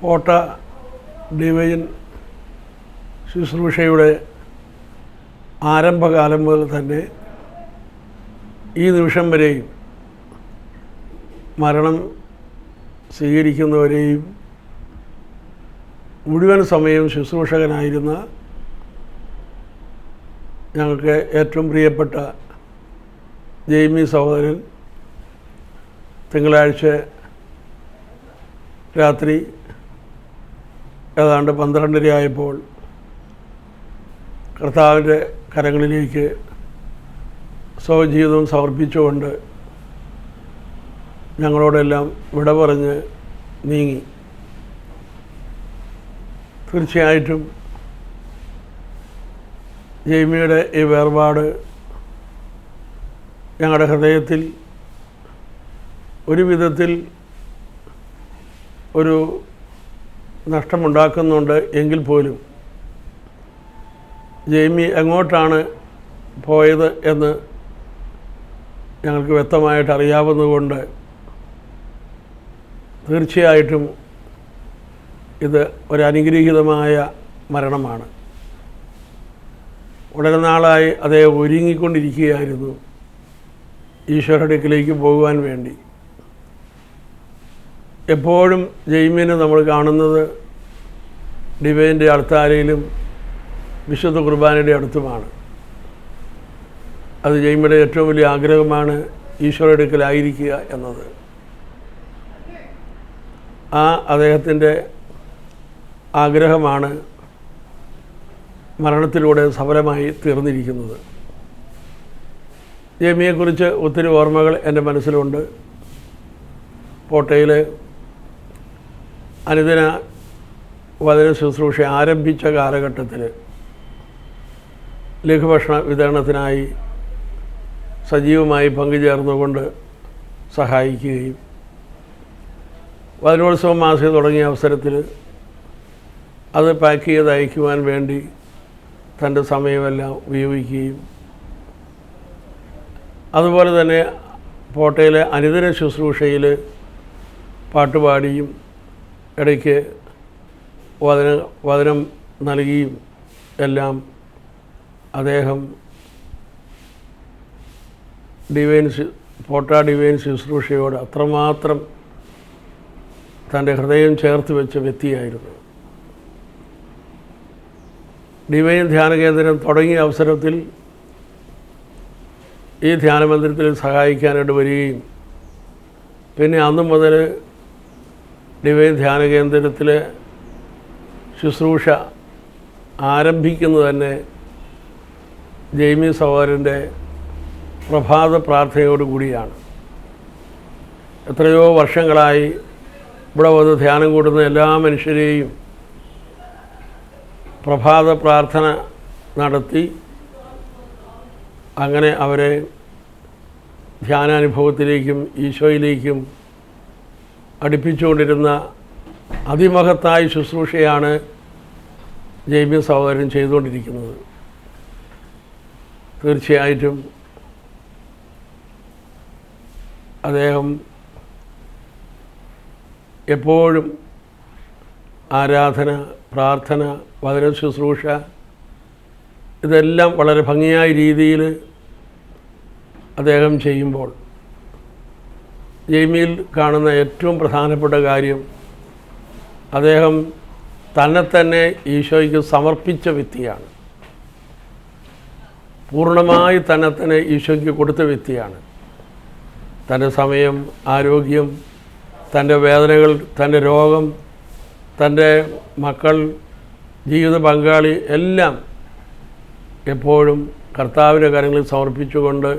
പോട്ട divine ശുശ്രൂഷയുടെ ആരംഭകാലം മുതൽ തന്നെ ഈ നിമിഷം വരെയും മരണം സ്വീകരിക്കുന്നവരെയും മുഴുവൻ സമയം ശുശ്രൂഷകനായിരുന്ന ഞങ്ങൾക്ക് ഏറ്റവും പ്രിയപ്പെട്ട ജെയ്മി സഹോദരൻ തിങ്കളാഴ്ച രാത്രി ഏതാണ്ട് 12:30 ആയപ്പോൾ കർത്താവിൻ്റെ കരങ്ങളിലേക്ക് സ്വജീവിതം സമർപ്പിച്ചുകൊണ്ട് ഞങ്ങളോടെല്ലാം വിട പറഞ്ഞ് നീങ്ങി. തീർച്ചയായിട്ടും ജെയ്മിയുടെ ഈ വേർപാട് ഞങ്ങളുടെ ഹൃദയത്തിൽ ഒരു വിധത്തിൽ ഒരു നഷ്ടമുണ്ടാക്കുന്നുണ്ട്. എങ്കിൽ പോലും ജെയ്മി എങ്ങോട്ടാണ് പോയത് എന്ന് ഞങ്ങൾക്ക് വ്യക്തമായിട്ട് അറിയാവുന്നതുകൊണ്ട് തീർച്ചയായിട്ടും ഇത് ഒരു അനുഗ്രഹീതമായ മരണമാണ്. വളരെ നാളായി അദ്ദേഹം ഒരുങ്ങിക്കൊണ്ടിരിക്കുകയായിരുന്നു ഈശോയുടെ അടുക്കിലേക്ക് പോകുവാൻ വേണ്ടി. എപ്പോഴും ജെയ്മിനെ നമ്മൾ കാണുന്നത് ഡിവൈൻ്റെ അൾത്താരയിലും വിശുദ്ധ കുർബാനയുടെ അടുത്തുമാണ്. അത് ജെയ്മിയുടെ ഏറ്റവും വലിയ ആഗ്രഹമാണ് ഈശോയുടെ അടുക്കലായിരിക്കുക എന്നത്. ആ അദ്ദേഹത്തിൻ്റെ ആഗ്രഹമാണ് മരണത്തിലൂടെ സഫലമായി തീർന്നിരിക്കുന്നത്. ജെയ്മിയെക്കുറിച്ച് ഒത്തിരി ഓർമ്മകൾ എൻ്റെ മനസ്സിലുണ്ട്. പോട്ടയിൽ അനുദിന വചന ശുശ്രൂഷ ആരംഭിച്ച കാലഘട്ടത്തിൽ ലഘുഭക്ഷണ വിതരണത്തിനായി സജീവമായി പങ്കുചേർന്നുകൊണ്ട് സഹായിക്കുകയും വചനോത്സവം മാസം തുടങ്ങിയ അവസരത്തിൽ അത് പാക്ക് ചെയ്ത് അയക്കുവാൻ വേണ്ടി തൻ്റെ സമയമെല്ലാം ഉപയോഗിക്കുകയും അതുപോലെ തന്നെ പോട്ടയിലെ അനുദിന ശുശ്രൂഷയിൽ പാട്ടുപാടിയും ഇടയ്ക്ക് വചനം നൽകിയും എല്ലാം അദ്ദേഹം പോട്ട ഡിവൈൻ ശുശ്രൂഷയോട് അത്രമാത്രം തൻ്റെ ഹൃദയം ചേർത്ത് വെച്ച വ്യക്തിയായിരുന്നു. ഡിവൈൻ ധ്യാന കേന്ദ്രം തുടങ്ങിയ അവസരത്തിൽ ഈ ധ്യാനമന്ദിരത്തിൽ സഹായിക്കാനായിട്ട് വരികയും പിന്നെ അന്നു മുതൽ ഡിവൈൻ ധ്യാന കേന്ദ്രത്തിലെ ശുശ്രൂഷ ആരംഭിക്കുന്നത് തന്നെ ജെയ്മി സഹോദരൻ്റെ പ്രഭാത പ്രാർത്ഥനയോടുകൂടിയാണ്. എത്രയോ വർഷങ്ങളായി ഇവിടെ വന്ന് ധ്യാനം കൂടുന്ന എല്ലാ മനുഷ്യരെയും പ്രഭാത പ്രാർത്ഥന നടത്തി അങ്ങനെ അവരെ ധ്യാനാനുഭവത്തിലേക്കും ഈശോയിലേക്കും അടുപ്പിച്ചുകൊണ്ടിരുന്ന അതിമഹത്തായ ശുശ്രൂഷയാണ് ജെയ്മി സഹോദരൻ ചെയ്തുകൊണ്ടിരിക്കുന്നത്. തീർച്ചയായിട്ടും അദ്ദേഹം എപ്പോഴും ആരാധന, പ്രാർത്ഥന, വചന ശുശ്രൂഷ ഇതെല്ലാം വളരെ ഭംഗിയായ രീതിയിൽ അദ്ദേഹം ചെയ്യുമ്പോൾ ജെയ്മിയിൽ കാണുന്ന ഏറ്റവും പ്രധാനപ്പെട്ട കാര്യം അദ്ദേഹം തന്നെ ഈശോയ്ക്ക് സമർപ്പിച്ച വ്യക്തിയാണ്. പൂർണ്ണമായി തന്നെ ഈശോയ്ക്ക് കൊടുത്ത വ്യക്തിയാണ്. തൻ്റെ സമയം, ആരോഗ്യം, തൻ്റെ വേദനകൾ, തൻ്റെ രോഗം, തൻ്റെ മക്കൾ, ജീവിത പങ്കാളി എല്ലാം എപ്പോഴും കർത്താവിൻ്റെ കരങ്ങളിൽ സമർപ്പിച്ചുകൊണ്ട്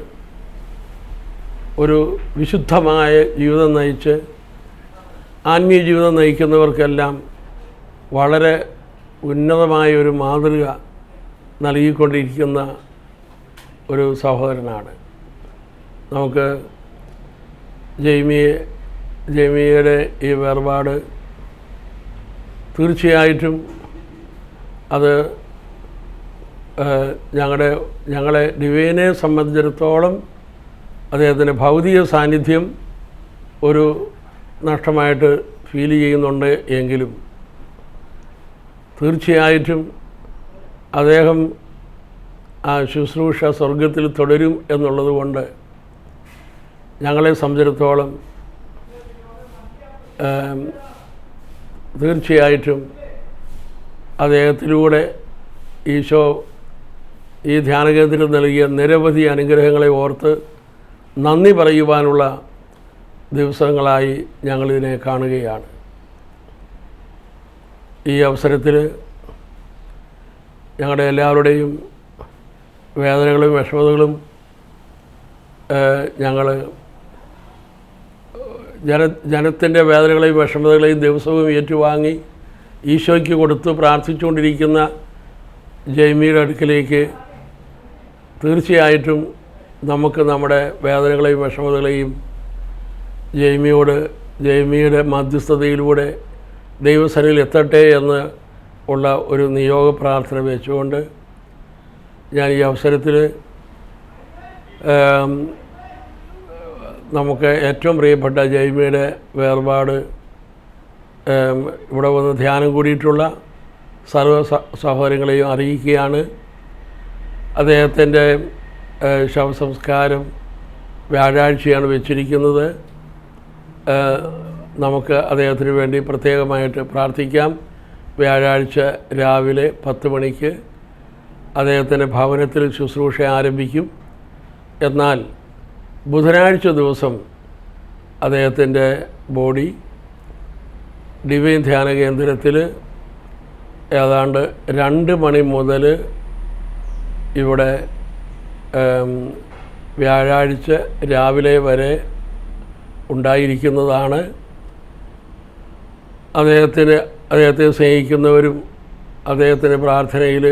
ഒരു വിശുദ്ധമായ ജീവിതം നയിച്ച് ആത്മീയ ജീവിതം നയിക്കുന്നവർക്കെല്ലാം വളരെ ഉന്നതമായ ഒരു മാതൃക നൽകിക്കൊണ്ടിരിക്കുന്ന ഒരു സഹോദരനാണ്. നമുക്ക് ജെയ്മിയുടെ ഈ വേർപാട് തീർച്ചയായിട്ടും അത് ഞങ്ങളെ ഡിവൈനെ സംബന്ധിച്ചിടത്തോളം അദ്ദേഹത്തിൻ്റെ ഭൗതിക സാന്നിധ്യം ഒരു നഷ്ടമായിട്ട് ഫീൽ ചെയ്യുന്നുണ്ട്. എങ്കിലും തീർച്ചയായിട്ടും അദ്ദേഹം ആ ശുശ്രൂഷ സ്വർഗത്തിൽ തുടരും എന്നുള്ളത് കൊണ്ട് ഞങ്ങളെ സംബന്ധിച്ചിടത്തോളം തീർച്ചയായിട്ടും അദ്ദേഹത്തിലൂടെ ഈശോ ഈ ധ്യാനകേന്ദ്രം നൽകിയ നിരവധി അനുഗ്രഹങ്ങളെ ഓർത്ത് നന്ദി പറയുവാനുള്ള ദിവസങ്ങളായി ഞങ്ങളിതിനെ കാണുകയാണ്. ഈ അവസരത്തിൽ ഞങ്ങളുടെ എല്ലാവരുടെയും വേദനകളും വിഷമതകളും ഞങ്ങൾ ജനത്തിൻ്റെ വേദനകളെയും വിഷമതകളെയും ദിവസവും ഏറ്റുവാങ്ങി ഈശോയ്ക്ക് കൊടുത്ത് പ്രാർത്ഥിച്ചുകൊണ്ടിരിക്കുന്ന ജെയ്മിയുടെ അടുക്കിലേക്ക് തീർച്ചയായിട്ടും നമുക്ക് നമ്മുടെ വേദനകളെയും വിഷമതകളെയും ജെയ്മിയുടെ മധ്യസ്ഥതയിലൂടെ ദൈവസന്നിധിയിൽ എത്തട്ടെ എന്ന് ഉള്ള ഒരു നിയോഗ പ്രാർത്ഥന വെച്ചുകൊണ്ട് ഞാൻ ഈ അവസരത്തിൽ നമുക്ക് ഏറ്റവും പ്രിയപ്പെട്ട ജെയ്മിയുടെ വേർപാട് ഇവിടെ വന്ന് ധ്യാനം കൂടിയിട്ടുള്ള സർവ്വ സഹോദരങ്ങളെയും അറിയിക്കുകയാണ്. അദ്ദേഹത്തിൻ്റെ ശവസംസ്കാരം വ്യാഴാഴ്ചയാണ് വെച്ചിരിക്കുന്നത്. നമുക്ക് അദ്ദേഹത്തിന് വേണ്ടി പ്രത്യേകമായിട്ട് പ്രാർത്ഥിക്കാം. വ്യാഴാഴ്ച രാവിലെ 10 മണിക്ക് അദ്ദേഹത്തിൻ്റെ ഭവനത്തിൽ ശുശ്രൂഷ ആരംഭിക്കും. എന്നാൽ ബുധനാഴ്ച ദിവസം അദ്ദേഹത്തിൻ്റെ ബോഡി ഡിവൈൻ ധ്യാന കേന്ദ്രത്തിൽ ഏതാണ്ട് 2 മണി മുതൽ ഇവിടെ വ്യാഴാഴ്ച രാവിലെ വരെ ഉണ്ടായിരിക്കുന്നതാണ്. അദ്ദേഹത്തെ സ്നേഹിക്കുന്നവരും അദ്ദേഹത്തിൻ്റെ പ്രാർത്ഥനയിൽ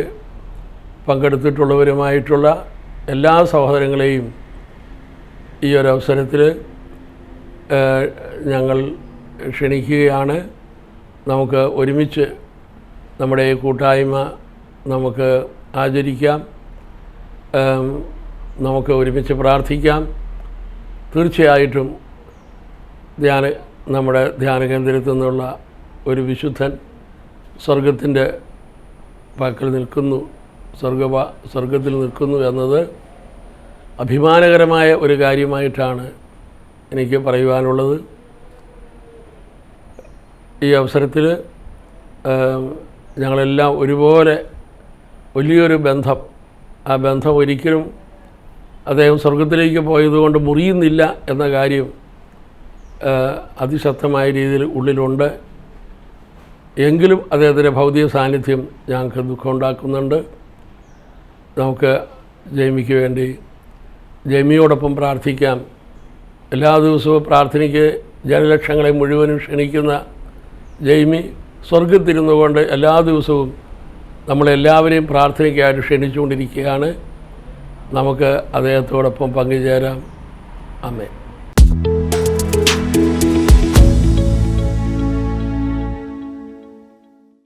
പങ്കെടുത്തിട്ടുള്ളവരുമായിട്ടുള്ള എല്ലാ സഹോദരങ്ങളെയും ഈ ഒരു അവസരത്തിൽ ഞങ്ങൾ ക്ഷണിക്കുകയാണ്. നമുക്ക് ഒരുമിച്ച് നമ്മുടെ ഈ കൂട്ടായ്മ നമുക്ക് ആചരിക്കാം, നമുക്ക് ഒരുമിച്ച് പ്രാർത്ഥിക്കാം. തീർച്ചയായിട്ടും നമ്മുടെ ധ്യാനകേന്ദ്രത്തിൽ നിന്നുള്ള ഒരു വിശുദ്ധൻ സ്വർഗത്തിൻ്റെ പക്കൽ നിൽക്കുന്നു, സ്വർഗത്തിൽ നിൽക്കുന്നു എന്നത് അഭിമാനകരമായ ഒരു കാര്യമായിട്ടാണ് എനിക്ക് പറയുവാനുള്ളത്. ഈ അവസരത്തിൽ ഞങ്ങളെല്ലാം ഒരുപോലെ വലിയൊരു ബന്ധം, ആ ബന്ധം ഒരിക്കലും അദ്ദേഹം സ്വർഗത്തിലേക്ക് പോയതുകൊണ്ട് മുറിയുന്നില്ല എന്ന കാര്യം അതിശക്തമായ രീതിയിൽ ഉള്ളിലുണ്ട്. എങ്കിലും അദ്ദേഹത്തിൻ്റെ ഭൗതിക സാന്നിധ്യം ഞങ്ങൾക്ക് ദുഃഖമുണ്ടാക്കുന്നുണ്ട്. നമുക്ക് ജെയ്മിക്ക് വേണ്ടി ജെയ്മിയോടൊപ്പം പ്രാർത്ഥിക്കാം. എല്ലാ ദിവസവും പ്രാർത്ഥനയ്ക്ക് ജനലക്ഷങ്ങളെ മുഴുവനും ക്ഷണിക്കുന്ന ജെയ്മി സ്വർഗത്തിരുന്നു കൊണ്ട് എല്ലാ ദിവസവും നമ്മളെല്ലാവരെയും പ്രാർത്ഥനയ്ക്കായിട്ട് ക്ഷണിച്ചുകൊണ്ടിരിക്കുകയാണ്. നമുക്ക് അദ്ദേഹത്തോടൊപ്പം പങ്കുചേരാം. ആമേൻ.